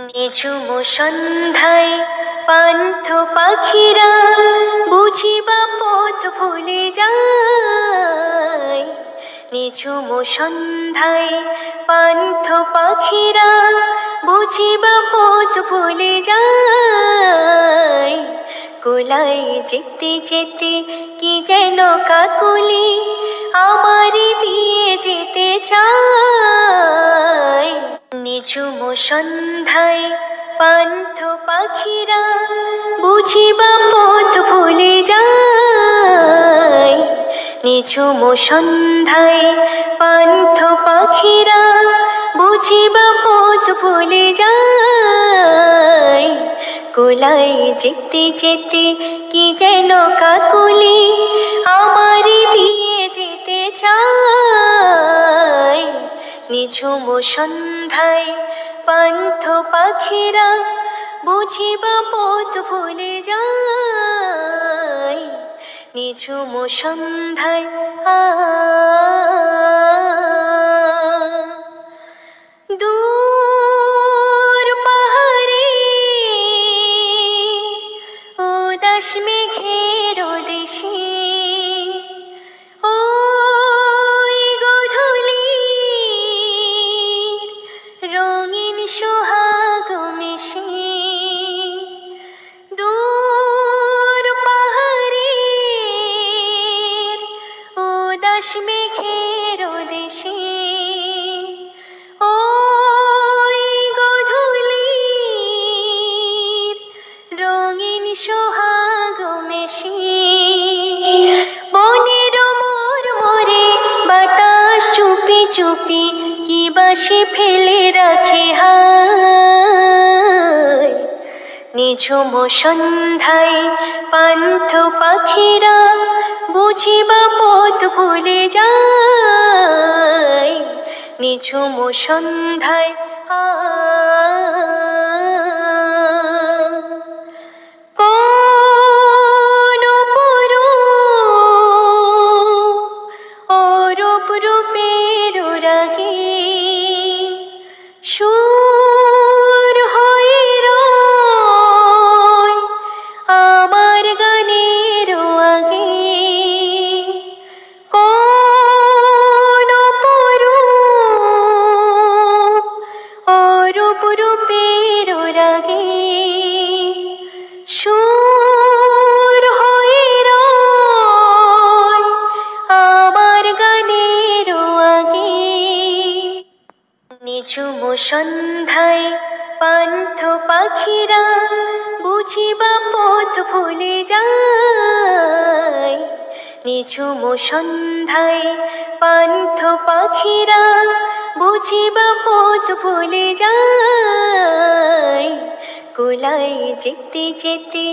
নিঝুম সন্ধ্যায় পান্থ পাখিরা বুঝিবা পথ ভুলে যায়। নিঝুম সন্ধ্যায় পান্থ পাখিরা বুঝিবা পথ ভুলে যায়। কোলায় যেতে যেতে কি যেন কাকলি আমারে দিয়ে যেতে চায়। নিঝুম সন্ধ্যায় পান্থ পাখিরা বুঝিবা পথ ভুলে যায়। নিঝুম সন্ধ্যায় পান্থ পাখিরা বুঝিবা পথ ভুলে যায়। কোলায় যেতে যেতে কি যেন কাকলি আমারে দিয়ে যেতে চায়। নিঝুম সন্ধ্যায় পান্থ পাখিরা বুঝিবা পথ ভুলে যায়। নিঝুম সন্ধ্যায় দূর পাহাড়ে উদাস মেঘের দেশে ওই গধূলির রঙিন সোহাগ মেশে। দূর পাহাড়ের উদাস মেঘের দেশে ওই গধূলির রঙিন সোহাগ মেশে। বনের মোর মোরে বাতাস চুপি চুপি কি বাসি ফেলে রাখে হায়। নিঝুম সন্ধ্যায় পান্থ পাখিরা বুঝিবা পথ ভুলে যায়। নিঝুম সন্ধ্যায় কোন অরূপ রূপের রাগে সুর হয়ে রয় আমার গানের আগে। কোন অরূপ রূপের রাগে সুর হয়ে রয় আমার গানের আগে। নিঝুম সন্ধ্যায় পান্থ পাখিরা বুঝিবা পথ ভুলে যায়। নিঝুম সন্ধ্যায় পান্থ পাখিরা বুঝিবা পথ ভুলে যায়। কোলায় যেতে যেতে